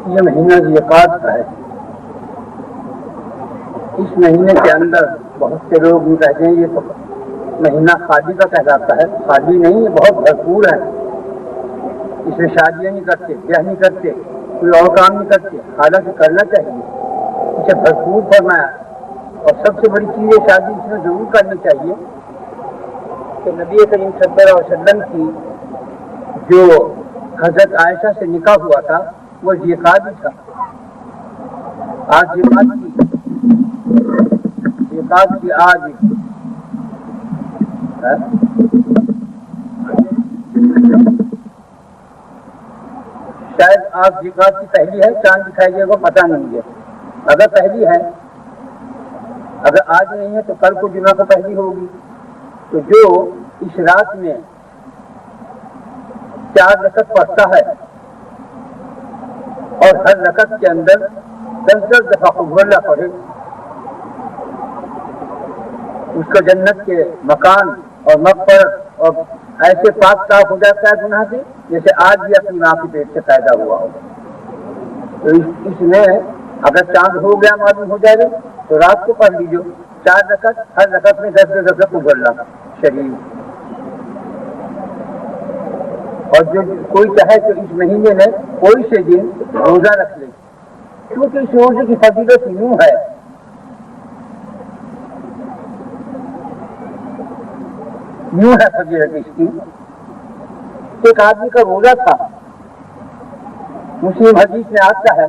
یہ مہینہ ذیقعد کا ہے. اس مہینے کے اندر بہت سے لوگ کہتے ہیں یہ تو مہینہ خالی کا کہلاتا ہے. خالی نہیں، یہ بہت بھرپور ہے. اس میں شادیاں نہیں کرتے، بیاہ نہیں کرتے، کوئی اور کام نہیں کرتے، حالانکہ کرنا چاہیے. اسے بھرپور فرمایا. اور سب سے بڑی چیز یہ شادی اس میں ضرور کرنی چاہیے کہ نبی کریم صلی اللہ علیہ وسلم کی جو حضرت عائشہ سے نکاح ہوا تھا وہ ذیقعد ہی تھا. آج ذیقعد کی آج شاید آج ذیقعد کی پہلی ہے. چاند دکھائی دے گا پتہ نہیں ہے. اگر پہلی ہے، اگر آج نہیں ہے تو کل کو جمعہ کو پہلی ہوگی. تو جو اس رات میں 4 رکعت پڑھتا ہے اور ہر رکعت کے اندر 10 دفعہ قل هو اللہ پڑھے، اس کو جنت کے مکان اور مغفرت اور ایسے پاک صاف ہو جاتا ہے گناہ سے جیسے آج بھی اپنی ماں کے پیٹ سے پیدا ہوا ہو. تو اس میں اگر چاند ہو گیا معلوم ہو جائے گا تو رات کو پڑھ لیجیے 4 رکعت، ہر رکعت میں 10 دفعہ قل هو اللہ شریف. اور جو کوئی چاہے تو اس مہینے میں کوئی سے دن روزہ رکھ لے، کیونکہ اس روزے کی فضیلت یوں ہے. فضیلت اس کی ایک آدمی کا روزہ تھا. مسلم حدیث میں آتا ہے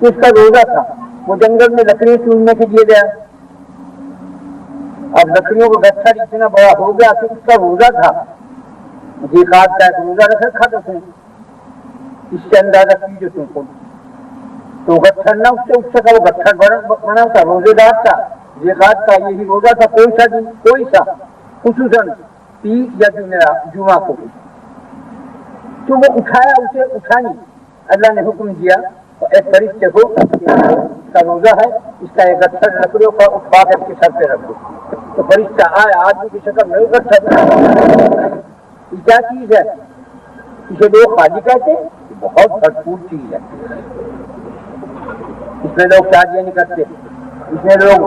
اس کا روزہ تھا. وہ جنگل میں لکڑی چننے کے لیے گیا. اب لکڑیوں کا گٹھا اتنا بڑا ہو گیا کہ اس کا روزہ تھا. ذیقعد کا ایک روزہ رکھ رکھا تھا اس نے. اس سے اندازہ کیجیے تم کو تو گٹھڑ نہ اس سے کا وہ گٹھڑ بنا تھا، روزے دار تھا. ذیقعد کا یہی روزہ تھا. کوئی سا دن کوئی سا، خصوصاً عید یا جمعہ کو. تو وہ اٹھایا، اسے اٹھانی اللہ نے حکم دیا ایک فرشتے کو اس کا روزہ ہے، اس کا ایک گٹھڑ لکڑیوں کا اٹھا کر کے سر پہ رکھ دو. تو فرشتہ آیا آدمی کی شکل میں گٹھڑ. یہ کیا چیز ہے؟ اسے لوگ خالی کہتے ہیں. بہت بھرپور چیز ہے. اس میں لوگ شادیاں نہیں کرتے، اس میں لوگ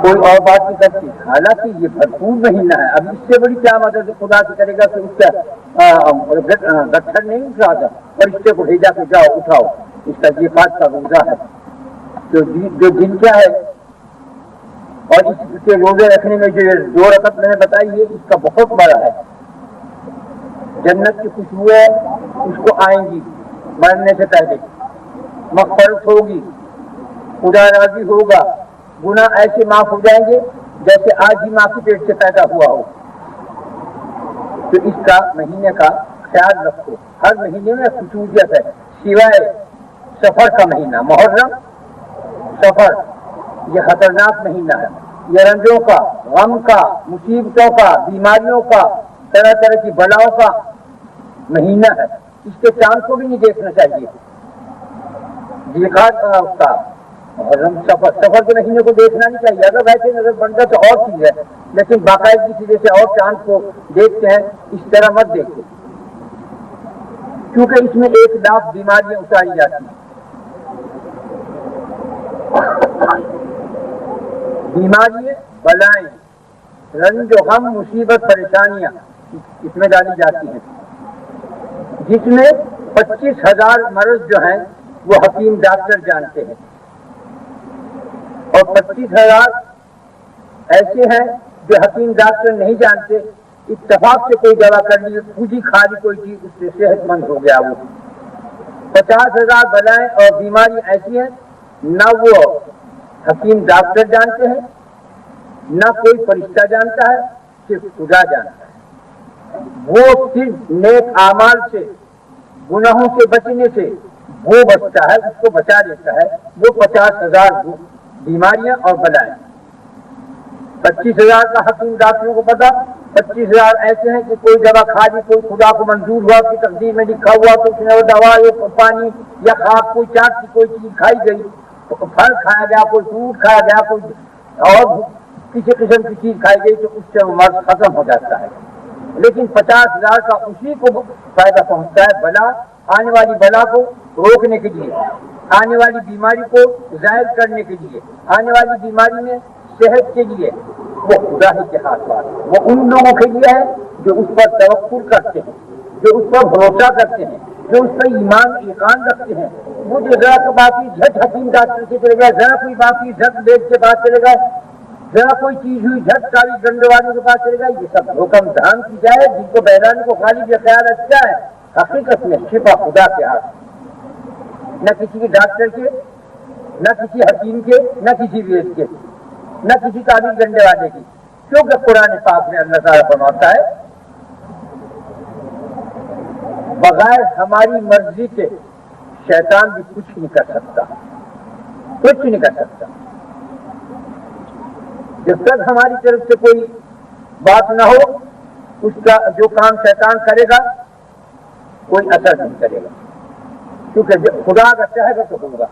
کوئی اور بات نہیں کرتے. حالانکہ یہ بھرپور مہینہ ہے. اب اس سے بڑی کیا مدد خدا سے کرے گا کہ اس کا گٹھڑ نہیں اٹھا تھا، فرشتے کو بھیجا کہ جاؤ اٹھاؤ. اس کا ذیقعد کا روزہ ہے. تو جو دن کیا ہے اور اس کے روزے رکھنے میں جو 2 رکعت میں نے بتائی ہے اس کا بہت بڑا ہے. جنت کی خوشبوئیں اس کو آئیں گی مرنے سے پہلے. مغفرت ہوگی، خدا راضی ہوگا، گناہ ایسے معاف ہو جائیں گے جیسے آج ہی ماں کے پیٹ سے پیدا ہوا ہو. تو اس کا مہینے کا خیال رکھو. ہر مہینے میں خصوصیت ہے سوائے سفر کا مہینہ. محرم سفر یہ خطرناک مہینہ ہے. یہ رنجوں کا، غم کا، مصیبتوں کا، بیماریوں کا، طرح طرح کی بلاؤں کا مہینہ ہے. اس کے چاند کو بھی نہیں دیکھنا چاہیے. ذیقعد کا محرم سفر کے مہینے کو دیکھنا نہیں چاہیے. اگر ویسے نظر بنتا تو اور چیز ہے، لیکن باقاعدگی سے جیسے اور چاند کو دیکھتے ہیں اس طرح مت دیکھو، کیونکہ اس میں 1 لاکھ بیماریاں اتاری جاتی ہیں. بیماریاں، بلائیں، رنج و غم، مصیبت، پریشانیاں اس میں ڈالی جاتی ہیں، جس میں 25,000 مرض جو ہیں وہ حکیم ڈاکٹر جانتے ہیں، اور 25,000 ایسے ہیں جو حکیم ڈاکٹر نہیں جانتے. اتفاق سے کوئی دوا کر لی، پوجی کھا لی کوئی چیز، اس سے صحت مند ہو گیا. وہ 50,000 بلائیں اور بیماری ایسی ہیں نہ وہ حکیم ڈاکٹر جانتے ہیں، نہ کوئی فرشتہ جانتا ہے، صرف خدا جانتا ہے. وہ صرف نیک اعمال سے، گناہوں سے بچنے سے وہ بچتا ہے، اس کو بچا دیتا ہے. وہ 50,000 بیماریاں اور بلائیں. 25,000 کا حکیم ڈاکٹروں کو پتا. 25,000 ایسے ہیں کہ کوئی دوا کھا لی، کوئی خدا کو منظور ہوا کہ تقدیر میں لکھا ہوا تو اس نے وہ دوا یا پانی یا خاک کوئی چاٹ کی کوئی چیز کھائی گئی، پھل کھایا گیا، کوئی فروٹ کھایا گیا، کوئی اور کسی قسم کی چیز کھائی گئی تو اس سے وہ مرض ختم ہو جاتا ہے. لیکن 50,000 کا اسی کو فائدہ پہنچتا ہے، بلا آنے والی بلا کو روکنے کے لیے، آنے والی بیماری کو ظاہر کرنے کے لیے، آنے والی بیماری میں صحت کے لیے، وہ خدا ہی کے ہاتھ پاس، وہ ان لوگوں کے لیے ہے جو اس پر توکل کرتے ہیں، جو اس پر بھروسہ کرتے ہیں، جو اس پر ایمان یقین رکھتے ہیں۔ وہ جو ذرا کو باقی جھٹ حکیم ڈاکٹر کے چلے گئے، ذرا کوئی باقی جھٹ وید کے پاس چلے گئے، ذرا کوئی چیز ہوئی جھٹ ساری ڈنڈے والوں کے پاس چلے گئے، یہ سب حکم دھام کی جائے جن کو بہلانے کو خالی یہ خیال اچھا ہے، حقیقت میں شفا خدا کے ہاتھ، نہ کسی کے ڈاکٹر کے، نہ کسی حکیم کے، نہ کسی وید کے، نہ کسی تعبیر ڈنڈے والے کی، کیونکہ قرآن پاک میں اللہ تعالیٰ فرماتا ہے بغیر ہماری مرضی کے شیطان بھی کچھ نہیں کر سکتا، کچھ نہیں کر سکتا۔ جب تک ہماری طرف سے کوئی بات نہ ہو، اس کا جو کام شیطان کرے گا کوئی اثر نہیں کرے گا، کیونکہ جب خدا کا چاہے گا تو ہوگا۔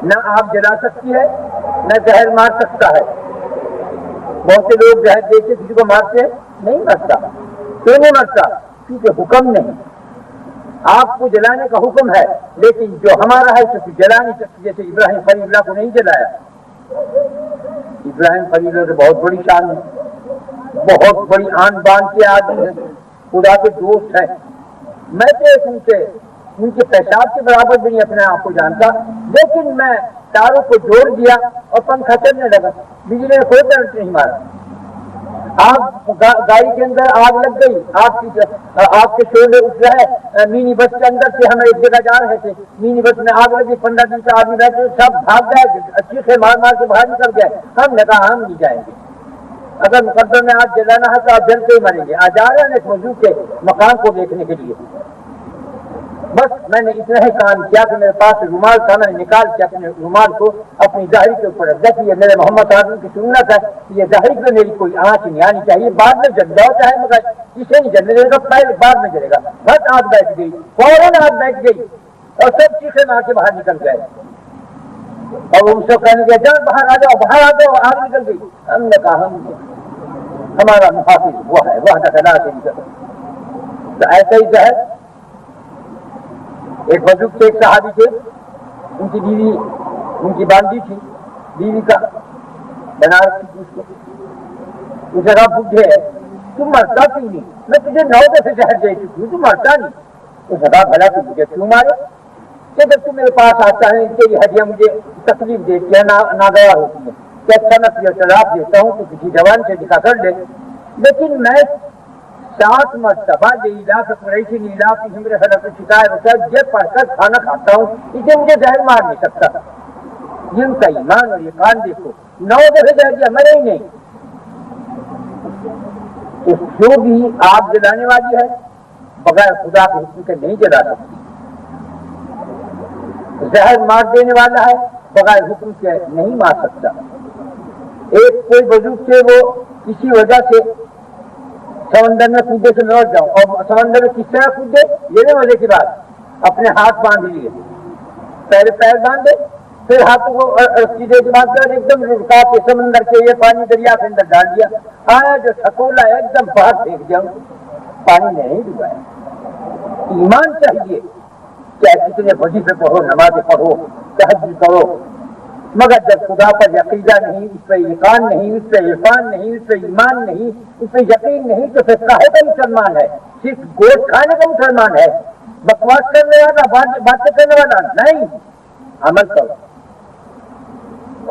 نہ آگ جلا سکتی ہے، نہ زہر مار سکتا ہے۔ بہت سے لوگ زہر دے کے کسی کو مارتے ہیں، نہیں مرتا۔ کیوں نہیں مرتا؟ کیونکہ حکم نہیں، آپ کو جلانے کا حکم ہے، لیکن جو ہمارا ہے تو جلا نہیں سکتی۔ جیسے ابراہیم خلیل اللہ کو نہیں جلایا، ابراہیم خلیل اللہ تو بہت بڑی شان ہے، بہت بڑی آن بان کے آدمی ہے، خدا کے دوست ہیں۔ میں تو ان کے پیشاب کے برابر بھی نہیں اپنے آپ کو جانتا، لیکن میں تاروں کو جوڑ دیا اور پنکھا چلنے لگا، بجلی نے کوئی کرنٹ نہیں مارا۔ آگ گاڑی کے اندر آگ لگ گئی، آگ کے شعلے اٹھ رہے، مینی بس کے اندر سے ہم ایک جگہ جا رہے تھے، مینی بس میں آگ لگی، 15 دن سے آدمی بیٹھے سب بھاگ گئے، اچھی سے مار مار کے باہر نکل گئے۔ ہم نے کہا ہم نہیں جائیں گے، اگر مقدر میں آج جلانا ہے تو آپ جل کے ہی مریں گے۔ آج جا رہے ہیں ایک موضوع کے مقام کو دیکھنے کے لیے۔ بس میں نے اتنا ہی کام کیا کہ میرے پاس رومال تھا، میں نے نکال کے اپنے رومال کو اپنی ظاہری کے اوپر رکھ دیا کہ یہ میرے محمد صاحب کی سنت ہے، یہ ظاہری میں میری کوئی آنچ نہیں آنی چاہیے، بعد میں جل جاؤ چاہے، مگر اسے نہیں جلنے دے گا، پہلے بعد میں جلے گا۔ بس آگ بیٹھ گئی، فوراً آگ بیٹھ گئی اور سب چیزیں مار کے باہر نکل گئے، اور وہ سب کہنے لگے جان باہر آ جاؤ، باہر آ جاؤ، آگ نکل گئی۔ ہم نے کہا ہمارا محافظ وہ ہے، وہ لا شریک له۔ تو ایسا ہی جو ہے ایک بزرگ تھے، ایک صحابی تھے، ان کی بیوی، ان کی باندھی تھی، بیوی کا بنارس کی اس کو، اس جگہ بڈھے ہے، تم مرتا کیوں نہیں؟ میں تجھے 9 دفعے زہر دے چکی ہوں، تم مرتا نہیں۔ اس جگہ بھلا تو مجھے کیوں مارے؟ کہ جب تم میرے پاس آتا ہے تیری ہڈیاں مجھے تکلیف دیتی ہے، ناگوار ہوتی ہے، کہ اچھا میں تجھے طلاق دیتا ہوں تو کسی جوان سے نکاح کر لے، لیکن میں 7 مرتبہ لیلا کا قریشی نیلا کی ہمرے حلق شکایت ہوتا ہے، یہ پڑھ کر کھانا کھاتا ہوں، اسے مجھے زہر مار نہیں سکتا۔ جن کا ایمان اور یقین دیکھو، 9 دفعہ زہر دیا، مرے ہی نہیں۔ تو جو بھی آگ جلانے والی ہے بغیر خدا کے حکم کے نہیں جلا سکتی، زہر مار دینے والا ہے بغیر حکم کے نہیں مار سکتا۔ ایک کوئی بزرگ سے وہ کسی وجہ سے سمندر میں کودے سے لوٹ جاؤ، اور سمندر میں کس طرح کودے یہ نہیں مزے کی بات، اپنے ہاتھ باندھ لیے، پہلے پیر باندھے، پھر ہاتھوں کو سیدھے باندھ کر ایک دم رکا کے سمندر کے یہ پانی دریا کے اندر ڈال دیا، آیا جو ٹھکولا ہے ایک دم باہر پھینک دیا، پانی میں نہیں ڈبایا۔ ایمان چاہیے کہ کتنے وظیفے پڑھو، نمازیں پڑھو، تہجد کرو، مگر جب خدا پر عقیدہ نہیں، اس پہ یقین نہیں، اس پہ عرفان نہیں، اس پہ ایمان نہیں، اس پہ یقین نہیں، تو پھر کاہے کا مسلمان ہے؟ صرف گوشت کھانے کا مسلمان ہے؟ بکواس کرنے والا، باتیں کرنے والا نہیں، عمل کرو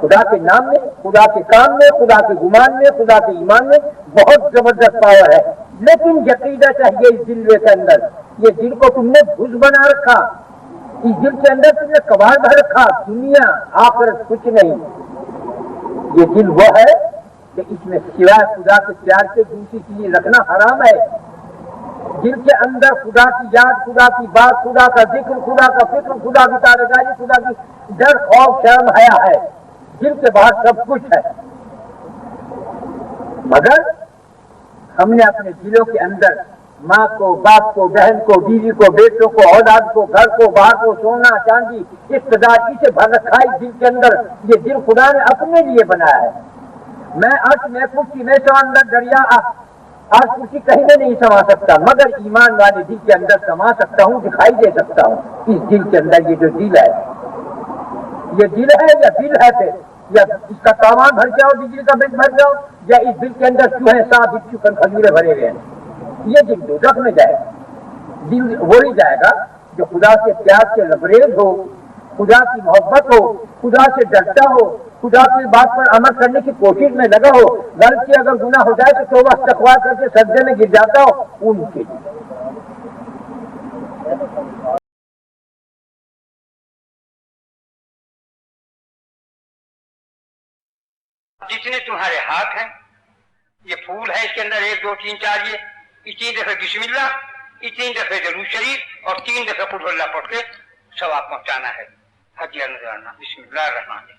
خدا کے نام میں، خدا کے کام میں، خدا کے گمان میں، خدا کے ایمان میں بہت زبردست پاور ہے، لیکن عقیدہ چاہیے اس دل کے اندر۔ یہ دل کو تم نے بھوس بنا رکھا، اس دل کے اندر تم نے کباڑ بھر رکھا، دنیا آخرت کچھ نہیں۔ یہ دل وہ ہے کہ اس میں سوائے خدا کے پیار کے دوسری چیز رکھنا حرام ہے۔ دل کے اندر خدا کی یاد، خدا کی بات، خدا کا ذکر، خدا کا فکر، خدا کی تابعداری، خدا کی ڈر، خوف، شرم، حیا ہے، دل کے باہر سب کچھ ہے، مگر ہم نے اپنے دلوں کے اندر ماں کو، باپ کو، بہن کو، بیوی کو، بیٹوں کو، اولاد کو، گھر کو، باہر کو، سونا چاندی، اقتدار اسے بھر رکھا ہے دل کے اندر۔ یہ دل خدا نے اپنے لیے بنایا ہے۔ میں عرش میں کرسی میں سمندر دریا آج کسی کہیں میں نہیں سما سکتا، مگر ایمان والے دل کے اندر سما سکتا ہوں، دکھائی دے سکتا ہوں۔ اس دل کے اندر یہ جو دل ہے، یہ دل ہے یا دل ہے پھر، یا اس کا سامان بھر جاؤ، بجلی کا بل بھر جاؤ، یا اس دل کے اندر چوہے سانپ بچھو کھجورے بھرے ہوئے ہیں، یہ دل دوزخ میں جائے گا۔ دل وہی جائے گا جو خدا سے پیار سے لبریز ہو، خدا کی محبت ہو، خدا سے ڈرتا ہو، خدا کی بات پر عمل کرنے کی کوشش میں لگا ہو، غلطی اگر گناہ ہو جائے تو توبہ استغفار کر کے سجدے میں گر جاتا ہو، ان کے لیے۔ جتنے تمہارے ہاتھ ہیں، یہ پھول ہے، اس کے اندر 1 2 3 4 یہ 3 دفعہ بسم اللہ، یہ 3 دفعہ درود شریف اور 3 دفعہ قل اللہ پڑھ کے ثواب پہنچانا ہے، ہدیہ نذرانہ۔ بسم اللہ الرحمن الرحیم۔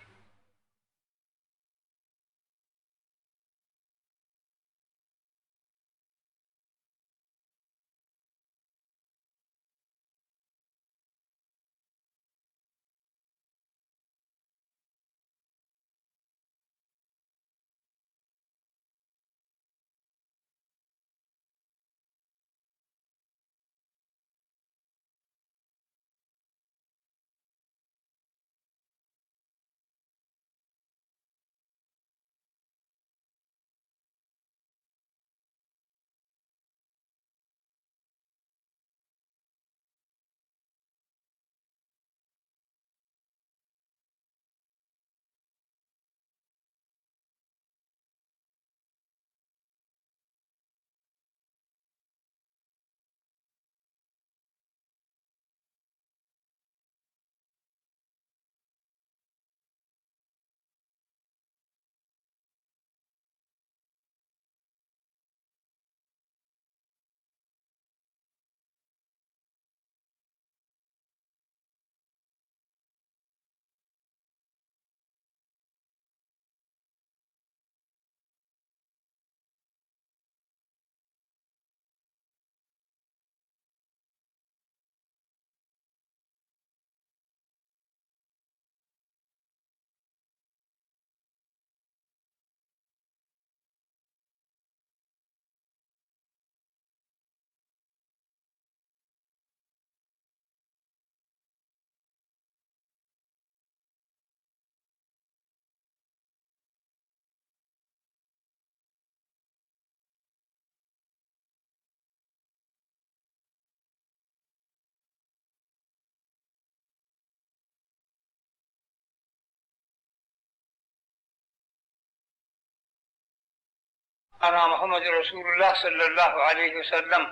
انا محمد رسول اللہ صلی اللہ علیہ وسلم۔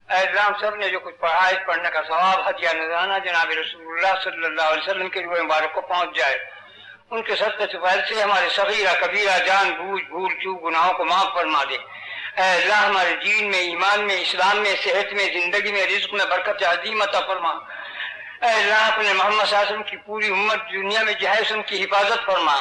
اے اللہ، ہم سب نے جو کچھ پڑھا ہے، پڑھنے کا ثواب ہدیہ نذرانہ جناب رسول اللہ صلی اللہ علیہ وسلم کے روح مبارک کو پہنچ جائے۔ ان کے صدقے سے فیض سے ہمارے صغیرہ کبیرہ جان بوجھ بھول چوک گناہوں کو معاف فرما دے۔ اے اللہ، ہمارے دین میں، ایمان میں، اسلام میں، صحت میں، زندگی میں، رزق میں برکت عظیم عطا فرما۔ اے اللہ، اپنے محمد صلی اللہ علیہ وسلم کی پوری امت دنیا میں جہاں ان کی حفاظت فرما۔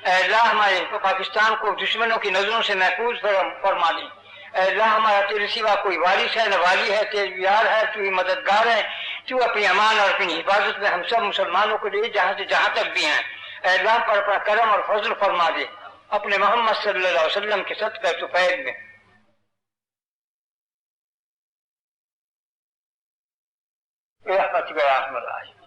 اے اللہ، ہمارے پاکستان کو دشمنوں کی نظروں سے محفوظ فرما دے۔ اے اللہ، ہمارا تیرے سوا کوئی وارث ہے نہ والی ہے، تیرے یار ہے، تو ہی مددگار ہے۔ تو اپنی امان اور اپنی حفاظت میں ہم سب مسلمانوں کو لے جہاں سے جہاں تک بھی ہیں۔ اے اللہ، پر اپنا کرم اور فضل فرما دے اپنے محمد صلی اللہ علیہ وسلم کے صدقہ سفید میں۔ رحمتک یا ارحم الراحمین۔